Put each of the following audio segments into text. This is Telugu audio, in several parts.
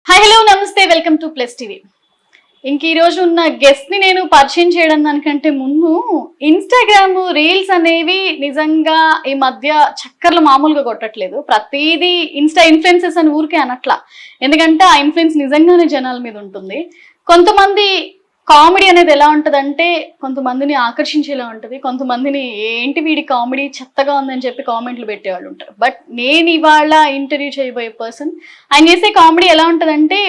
హాయ్ హలో నమస్తే వెల్కమ్ టు ప్లస్ టీవీ. ఇంక ఈ రోజు ఉన్న గెస్ట్ ని నేను పరిచయం చేయడం దానికంటే ముందు ఇన్స్టాగ్రామ్ రీల్స్ అనేవి నిజంగా ఈ మధ్య చక్కర్లు మామూలుగా కొట్టట్లేదు. ప్రతిదీ ఇన్స్టా ఇన్ఫ్లుయెన్సెస్ అని ఊరికే అనట్లా, ఎందుకంటే ఆ ఇన్ఫ్లుయెన్స్ నిజంగానే జనాల మీద ఉంటుంది. కొంతమంది కామెడీ అనేది ఎలా ఉంటదంటే కొంతమందిని ఆకర్షించేలా ఉంటది, కొంతమందిని ఏంటి వీడి కామెడీ చెత్తగా ఉందని చెప్పి కామెంట్లు పెట్టేవాళ్ళు ఉంటారు. బట్ నేను ఇవాళ ఇంటర్వ్యూ చేయబోయే పర్సన్, ఆయన చేసే కామెడీ ఎలా ఉంటదంటే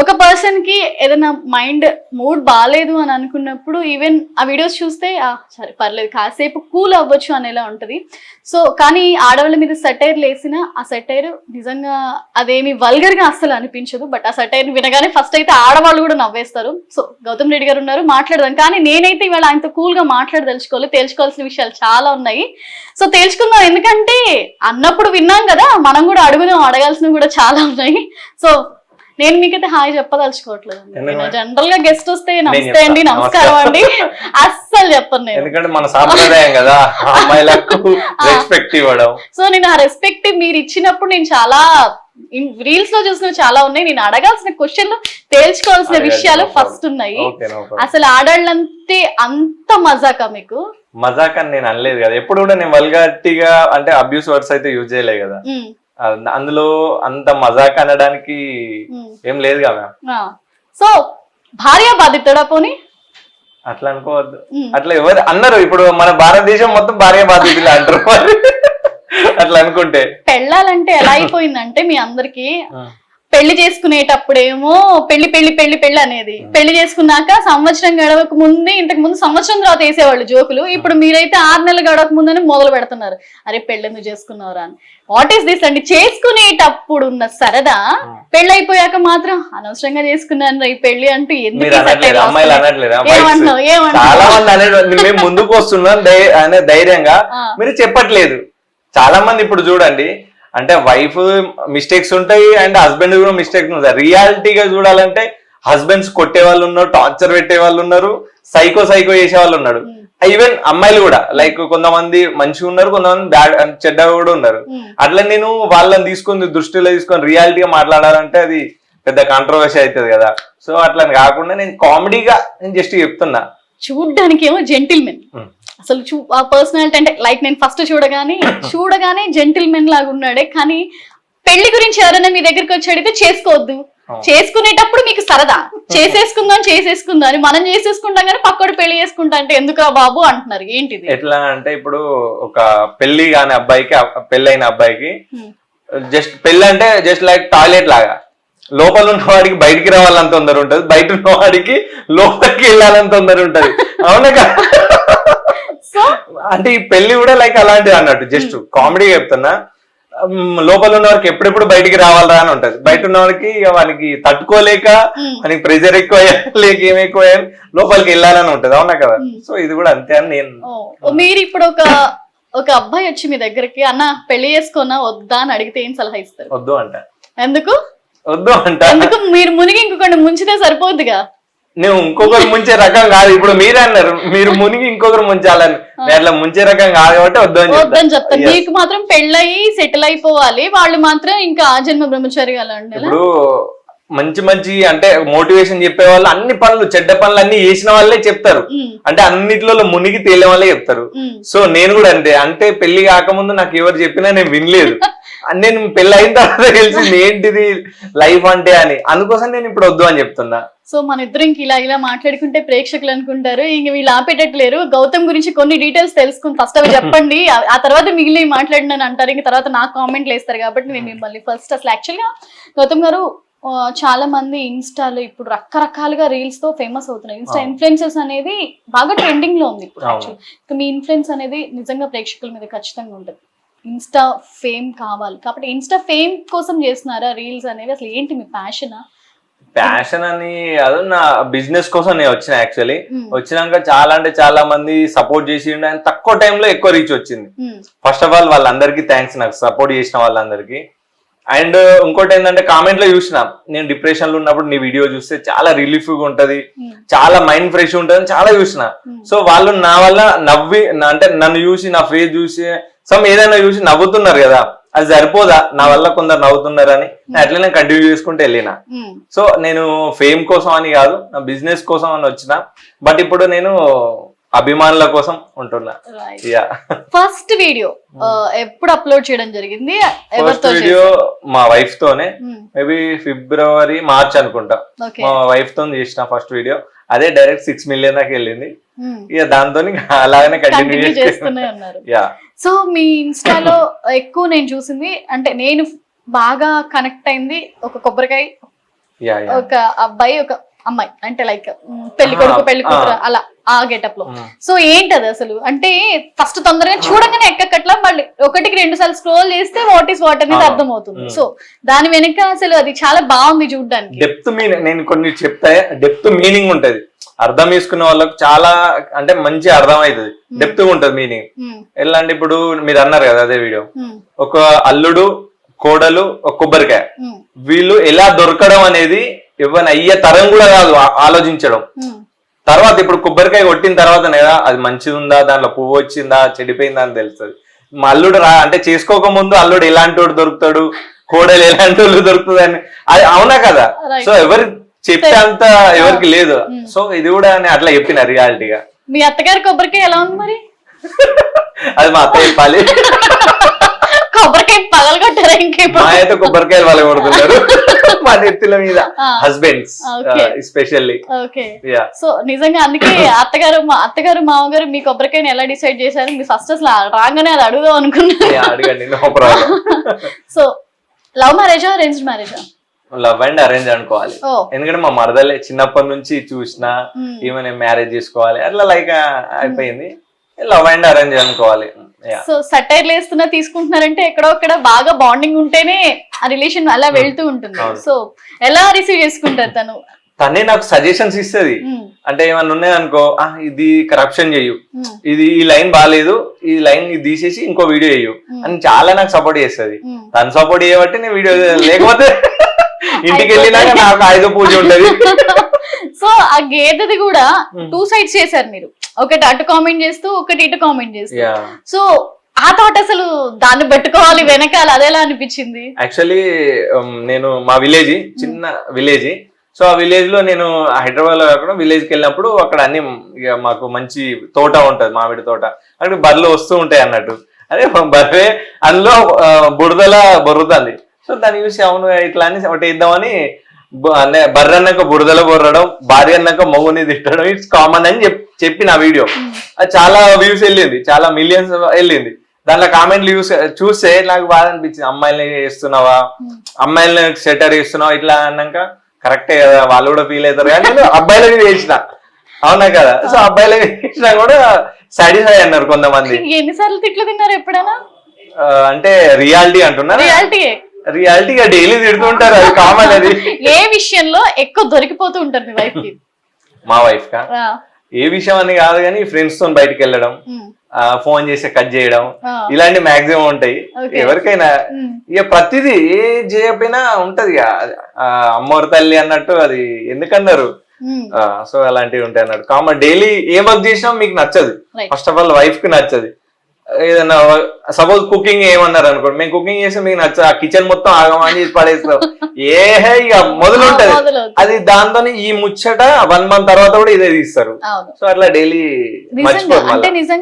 ఒక పర్సన్ కి ఏదైనా మైండ్ మూడ్ బాగాలేదు అని అనుకున్నప్పుడు ఈవెన్ ఆ వీడియోస్ చూస్తే సరే పర్లేదు కాసేపు కూల్ అవ్వచ్చు అనేలా ఉంటది. సో కానీ ఆడవాళ్ళ మీద సెటైర్ లేసిన ఆ సెటైర్ నిజంగా అదేమి వల్గర్ గా అస్సలు అనిపించదు. బట్ ఆ సెటైర్ వినగానే ఫస్ట్ అయితే ఆడవాళ్ళు కూడా నవ్వేస్తారు. సో గౌతమ్ రెడ్డి గారు ఉన్నారు, మాట్లాడదాం. కానీ నేనైతే ఇవాళ ఆయనతో కూల్ గా తేల్చుకోవాల్సిన విషయాలు చాలా ఉన్నాయి. సో తేల్చుకుందాం, ఎందుకంటే అన్నప్పుడు విన్నాం కదా, మనం కూడా అడగాల్సినవి కూడా చాలా ఉన్నాయి. సో నేను మీకైతే హాయ్ చెప్పదలుచుకోవట్లేదు. జనరల్ గా గెస్ట్ వస్తే నమస్తే అండి, నమస్కారం అండి అస్సలు చెప్పను నేను, ఎందుకంటే మన సాంప్రదాయం కదా అమ్మాయిలకు రెస్పెక్ట్ ఇవ్వడం. సో నేను ఆ రెస్పెక్ట్ మీరు ఇచ్చినప్పుడు నేను చాలా రీల్స్ లో చూసినవి చాలా ఉన్నాయి. నేను అడగాల్సిన క్వశ్చన్లు తేల్చుకోవాల్సిన విషయాలు ఫస్ట్ ఉన్నాయి. అసలు ఆడాళ్ళంటే అంత మజాకా మీకు? మజాక్ అని నేను అనలేదు కదా, ఎప్పుడు కూడా నేను వల్గారిటీగా అంటే అబ్యూస్ వర్డ్స్ అయితే యూజ్ చేయలేదు కదా, అందులో అంత మజాక్ అనడానికి ఏం లేదు కదా. సో భార్య బాధితుడా పోనీ? అట్లా అనుకోవద్దు, అట్లా ఎవరు అన్నారు. ఇప్పుడు మన భారతదేశం మొత్తం భార్య బాధితులు అంటారు అట్లా అనుకుంటే. పెళ్ళాలంటే ఎలా అయిపోయిందంటే మీ అందరికి పెళ్లి చేసుకునేటప్పుడేమో పెళ్లి పెళ్లి పెళ్లి పెళ్లి అనేది, పెళ్లి చేసుకున్నాక సంవత్సరం గడవక ముందే, ఇంతకు ముందు సంవత్సరం తర్వాత వేసేవాళ్ళు జోకులు, ఇప్పుడు మీరైతే 6 నెలలు గడవక ముందని మొదలు పెడుతున్నారు, అరే పెళ్లి ఎందుకు చేసుకున్నారా అని. వాట్ ఈస్ దిస్ అండి? చేసుకునేటప్పుడు ఉన్న సరదా పెళ్ళైపోయాక మాత్రం అనవసరంగా చేసుకున్నాను ఈ పెళ్లి అంటూ ఎందుకు ముందుకు వస్తున్నాం అనే ధైర్యంగా మీరు చెప్పట్లేదు. చాలా మంది ఇప్పుడు చూడండి, అంటే వైఫ్ మిస్టేక్స్ ఉంటాయి అండ్ హస్బెండ్ కూడా మిస్టేక్స్ ఉంటాయి. రియాలిటీగా చూడాలంటే హస్బెండ్స్ కొట్టే వాళ్ళు ఉన్నారు, టార్చర్ పెట్టే వాళ్ళు ఉన్నారు, సైకో చేసే వాళ్ళు ఉన్నారు. ఈవెన్ అమ్మాయిలు కూడా లైక్ కొంతమంది మంచిగా ఉన్నారు, కొంతమంది బ్యాడ్ చెడ్డ కూడా ఉన్నారు. అట్లా నేను వాళ్ళని దృష్టిలో తీసుకొని రియాలిటీగా మాట్లాడాలంటే అది పెద్ద కాంట్రవర్సీ అవుతుంది కదా. సో అట్లా కాకుండా నేను కామెడీగా నేను జస్ట్ చెప్తున్నా. చూడ్డానికి ఏమో జెంటిల్మెన్, అసలు ఆ పర్సనాలిటీ అంటే లైక్ నేను ఫస్ట్ చూడగానే జెంటిల్మెన్ లాగా ఉన్నాడే. కానీ పెళ్లి గురించి ఎవరైనా మీ దగ్గరికి వచ్చి అడిగితే చేసుకోవద్దు, చేసుకునేటప్పుడు మీకు సరదా చేసేసుకుందాం అని మనం చేసేసుకుంటాం, కానీ పక్కడు పెళ్లి చేసుకుంటా అంటే ఎందుకురా బాబు అంటున్నారు. ఏంటిది? ఎట్లా అంటే ఇప్పుడు ఒక పెళ్లి కాని అబ్బాయికి పెళ్ళైన అబ్బాయికి జస్ట్ పెళ్లి అంటే జస్ట్ లైక్ టాయిలెట్ లాగా, లోపల ఉన్న వాడికి బయటికి రావాలని తొందర ఉంటది, బయట ఉన్న వాడికి లోపలికి వెళ్ళాలని తొందర ఉంటది. అవునా కదా? అంటే ఈ పెళ్లి కూడా లైక్ అలాంటిది అన్నట్టు, జస్ట్ కామెడీ చెప్తున్నా. లోపల ఉన్న వారికి ఎప్పుడెప్పుడు బయటికి రావాలా అని ఉంటది, బయట ఉన్న వారికి వానికి తట్టుకోలేక వానికి ప్రెజర్ ఎక్కువ లేక ఏమెక్కువ లోపలికి వెళ్ళాలని ఉంటది. అవునా కదా? సో ఇది కూడా అంతే అని నేను. మీరు ఇప్పుడు ఒక అబ్బాయి వచ్చి మీ దగ్గరికి అన్న పెళ్లి చేసుకున్నా వద్దా అని అడిగితే ఏం సలహా ఇస్తారు? వద్దు అంట. ఎందుకు వద్దు అంట? ఎందుకు? మీరు మునిగి ఇంకొకటి ముంచితే సరిపోద్దిగా. నువ్వు ఇంకొకరు ముంచే రకం కాదు, ఇప్పుడు మీరే అన్నారు మీరు మునిగి ఇంకొకరు ముంచాలని, అట్లా ముంచే రకం కాదు కాబట్టి వద్దని చెప్తాను. మీకు మాత్రం పెళ్ళయి సెటిల్ అయిపోవాలి, వాళ్ళు మాత్రం ఇంకా ఆజన్మ బ్రహ్మచారిగా. ఇప్పుడు మంచి అంటే మోటివేషన్ చెప్పే వాళ్ళు అన్ని పనులు చెడ్డ పనులు అన్ని చేసిన వాళ్ళే చెప్తారు, అంటే అన్నిట్లో మునిగి తేలే వాళ్ళే చెప్తారు. సో నేను కూడా అంతే, అంటే పెళ్లి కాకముందు నాకు ఎవరు చెప్పినా నేను వినలేదు, నేను పెళ్లి అయిన తర్వాత తెలిసింది ఏంటిది లైఫ్ అంటే అని. అందుకోసం నేను ఇప్పుడు వద్దు అని చెప్తున్నా. సో మన ఇద్దరు ఇంక ఇలా మాట్లాడుకుంటే ప్రేక్షకులు అనుకుంటారు ఇంక వీళ్ళు ఆపేటట్లేరు, గౌతమ్ గురించి కొన్ని డీటెయిల్స్ తెలుసుకుని ఫస్ట్ అవి చెప్పండి, ఆ తర్వాత మిగిలిన మాట్లాడినని అంటారు, ఇంక తర్వాత నాకు కామెంట్లు వేస్తారు. కాబట్టి నేను మిమ్మల్ని ఫస్ట్ అసలు యాక్చువల్గా గౌతమ్ గారు చాలా మంది ఇన్స్టాలో ఇప్పుడు రకరకాలుగా రీల్స్ తో ఫేమస్ అవుతున్నాయి. ఇన్స్టా ఇన్ఫ్లుయెన్సెస్ అనేది బాగా ట్రెండింగ్ లో ఉంది ఇప్పుడు. యాక్చువల్ మీ ఇన్ఫ్లుయెన్స్ అనేది నిజంగా ప్రేక్షకుల మీద ఖచ్చితంగా ఉంటుంది. ఇన్స్టా ఫేమ్ కావాలి కాబట్టి ఇన్స్టా ఫేమ్ కోసం చేస్తున్నారా రీల్స్ అనేవి? అసలు ఏంటి మీ ప్యాషనా? ప్యాషన్ అని అది నా బిజినెస్ కోసం నేను వచ్చిన. యాక్చువల్లీ వచ్చినాక చాలా అంటే చాలా మంది సపోర్ట్ చేసి తక్కువ టైంలో ఎక్కువ రీచ్ వచ్చింది. ఫస్ట్ ఆఫ్ ఆల్ వాళ్ళందరికీ థ్యాంక్స్, నాకు సపోర్ట్ చేసిన వాళ్ళందరికీ. అండ్ ఇంకోటి ఏంటంటే కామెంట్ లో చూసిన, నేను డిప్రెషన్ లో ఉన్నప్పుడు నీ వీడియో చూస్తే చాలా రిలీఫ్ గా ఉంటది, చాలా మైండ్ ఫ్రెష్ ఉంటది చాలా చూసిన. సో వాళ్ళు నా వల్ల నవ్వి అంటే నన్ను చూసి నా ఫేస్ చూసి ఏదైనా చూసి నవ్వుతున్నారు కదా, అది సరిపోదా, నా వల్ల కొందరు నవ్వుతున్నారని అట్లనే కంటిన్యూ చేసుకుంటూ వెళ్ళిన. సో నేను ఫేమ్ కోసం అని కాదు, నా బిజినెస్ కోసం అని వచ్చిన. బట్ ఇప్పుడు నేను అభిమానుల కోసం ఉంటున్నా. ఫస్ట్ వీడియో ఎప్పుడు అప్లోడ్ చేయడం జరిగింది? ఫస్ట్ వీడియో మా వైఫ్ తోనే, మేబీ ఫిబ్రవరి మార్చ్ అనుకుంటా. మా వైఫ్ తో చేసిన ఫస్ట్ వీడియో, అదే డైరెక్ట్ 6 million దాకా వెళ్ళింది. ఇక దాంతో అలాగనే కంటిన్యూ చేస్తూనే ఉన్నారు. సో మీ ఇన్స్టాలో ఎక్కువ నేను చూసింది, అంటే నేను బాగా కనెక్ట్ అయింది, ఒక కొబ్బరికాయ, ఒక అబ్బాయి, ఒక అమ్మాయి, అంటే లైక్ పెళ్లి కొడుకు పెళ్లి కూతురు అలా ఆ గెటప్ లో. సో ఏంటది అసలు? అంటే ఫస్ట్ తొందరగా చూడగానే ఎక్కట్లా, మళ్ళీ 1-2 సార్లు స్క్రోల్ చేస్తే వాట్ ఈస్ వాట్ అనేది అర్థం అవుతుంది. సో దాని వెనక అసలు అది చాలా బాగుంది చూడడానికి. డెప్త్ మీనింగ్ నేను కొన్ని చెప్తా, డెప్త్ మీనింగ్ ఉంటది, అర్థం చేసుకున్న వాళ్ళకి చాలా అంటే మంచి అర్థం అవుతుంది, డెప్త్ ఉంటది మీనింగ్. ఎలా అంటే ఇప్పుడు మీరు అన్నారు కదా అదే వీడియో, ఒక అల్లుడు కోడలు ఒక కొబ్బరికాయ, వీళ్ళు ఎలా దొరకడం అనేది ఎవరిని అయ్యే తరం కూడా కాదు ఆలోచించడం. తర్వాత ఇప్పుడు కొబ్బరికాయ కొట్టిన తర్వాత కదా అది మంచిది ఉందా, దాంట్లో పువ్వు వచ్చిందా చెడిపోయిందా అని తెలుస్తుంది. మా అల్లుడు అంటే చేసుకోక ముందు అల్లుడు ఎలాంటి వాడు దొరుకుతాడు, కోడలు ఎలాంటి వాళ్ళు దొరుకుతుంది అని, అది అవునా కదా. సో ఎవరు చెప్పే అంత ఎవరికి లేదు. సో ఇది కూడా అట్లా చెప్పిన రియాలిటీగా. మీ అత్తగారి కొబ్బరికాయ ఎలా ఉంది మరి? అది మా అత్త చెప్పాలి. కొబ్బరికాయ పగలు కొట్టారా? మా అయితే కొబ్బరికాయలు వాళ్ళు కొడుతున్నారు మా నెత్తిల మీద, హస్బెండ్స్ ఎస్పెషల్లీ. సో నిజంగా అందుకే అత్తగారు మామగారు మీ కొబ్బరికాయని ఎలా డిసైడ్ చేశారు? మీ ఫస్ట్ అసలు రాగానే అది అడుగుదాం అనుకున్నా. అడగండి, నో ప్రాబ్లం. సో లవ్ మ్యారేజా అరేంజ్డ్ మ్యారేజా? లవ్ అండ్ అరేంజ్ అనుకోవాలి, ఎందుకంటే మా మరదలే చిన్నప్పటి నుంచి చూసిన ఈమె మ్యారేజ్ చేసుకోవాలి అట్లా లైక్ అయిపోయింది. లవ్ అండ్ అరేంజ్ అనుకోవాలి. సో సటైర్లు వేస్తున్నా తీసుకుంటున్నారంటే ఎక్కడో అక్కడ బాగా బాండింగ్ ఉంటేనే ఆ రిలేషన్ అలా వెళ్తూ ఉంటుంది. సో ఎలా రిసీవ్ చేసుకుంటారు? తనే నాకు సజెషన్స్ ఇస్తుంది. అంటే ఏమన్నా ఉన్నాయనుకో, ఇది కరప్షన్ చెయ్యు, ఇది ఈ లైన్ బాగాలేదు, ఈ లైన్ తీసేసి ఇంకో వీడియో చెయ్యు అని చాలా నాకు సపోర్ట్ చేస్తుంది. తను సపోర్ట్ చేయబట్టి నేను వీడియో, లేకపోతే ఇంటికి వెళ్ళినాక నాకు ఆయుధ పూజ ఉంటది. సో ఆ గేదెది కూడా 2 sides చేశారు మీరు, ఒకటి అటు కామెంట్ చేస్తూ ఒకటి ఇటు కామెంట్ చేస్తూ. సో ఆ థాట్ అసలు దాన్ని పెట్టుకోవాలి వెనకాల, అదేలా అనిపించింది? యాక్చువల్లీ నేను మా విలేజ్ చిన్న విలేజ్. సో ఆ విలేజ్ లో నేను హైదరాబాద్ లో కాకుండా విలేజ్కి వెళ్ళినప్పుడు అక్కడ అన్ని మాకు మంచి తోట ఉంటది, మామిడి తోట. అక్కడ బర్రెలు వస్తూ ఉంటాయి అన్నట్టు. అదే బర్రె అందులో బురదలా బొర్రుతుంది. సో దాన్ని చూసి అవును ఇట్లా అని ఒకటి ఇద్దామని, బర్రె అన్నాక బురదలో బొర్రడం, భార్య అన్నాక మగుని తిట్టడం ఇట్స్ కామన్ అని చెప్పి నా వీడియో అది చాలా వ్యూస్ వెళ్ళింది, చాలా మిలియన్స్ వెళ్ళింది. దాంట్లో కామెంట్లు చూస్తే నాకు బాధ అనిపించింది. అమ్మాయిల్ని చేస్తున్నావా, అమ్మాయిల్ని సెటర్ చేస్తున్నావా ఇట్లా అన్నాక కరెక్టే కదా, వాళ్ళు కూడా ఫీల్ అవుతారు. కానీ నేను అబ్బాయిలకి చేసిన, అవునా కదా. సో అబ్బాయిలకి చేసినా కూడా సాటిస్ఫై అన్నారు కొంతమంది. ఎన్నిసార్లు తిట్లు తిన్నారు ఎప్పుడైనా? అంటే రియాలిటీ అంటున్నారు, రియాలిటీగా డైలీ తిడుతుంటారు, అది కామన్. అది ఏ విషయంలో ఎక్కువ దొరికిపోతూ ఉంటారు మీ వైఫ్ కి? మా వైఫ్ కా ఏ విషయం అని కాదు కానీ ఫ్రెండ్స్ తో బయటకు వెళ్ళడం, ఫోన్ చేసి కట్ చేయడం, ఇలాంటి మాక్సిమం ఉంటాయి ఎవరికైనా. ఇక ప్రతిదీ ఏ చేయకపోయినా ఉంటది, అమ్మవారి తల్లి అన్నట్టు, అది ఎందుకన్నారు. సో అలాంటివి ఉంటాయి అన్నట్టు కామన్. డైలీ ఏ వర్క్ చేసినా మీకు నచ్చదు, ఫస్ట్ ఆఫ్ ఆల్ వైఫ్ కి నచ్చదు. ఏదన్నా సపోజ్ కుకింగ్ ఏమన్నారు అనుకోండి, మేము కుకింగ్ చేస్తే మీకు నచ్చ, ఆ కిచెన్ మొత్తం ఆగమని చేసి పడేస్తాం, ఇక మొదలుంటది అది. దాంతో ఈ ముచ్చట 1 month తర్వాత కూడా ఇదే తీస్తారు. సో అట్లా డైలీ మర్చిపోరు.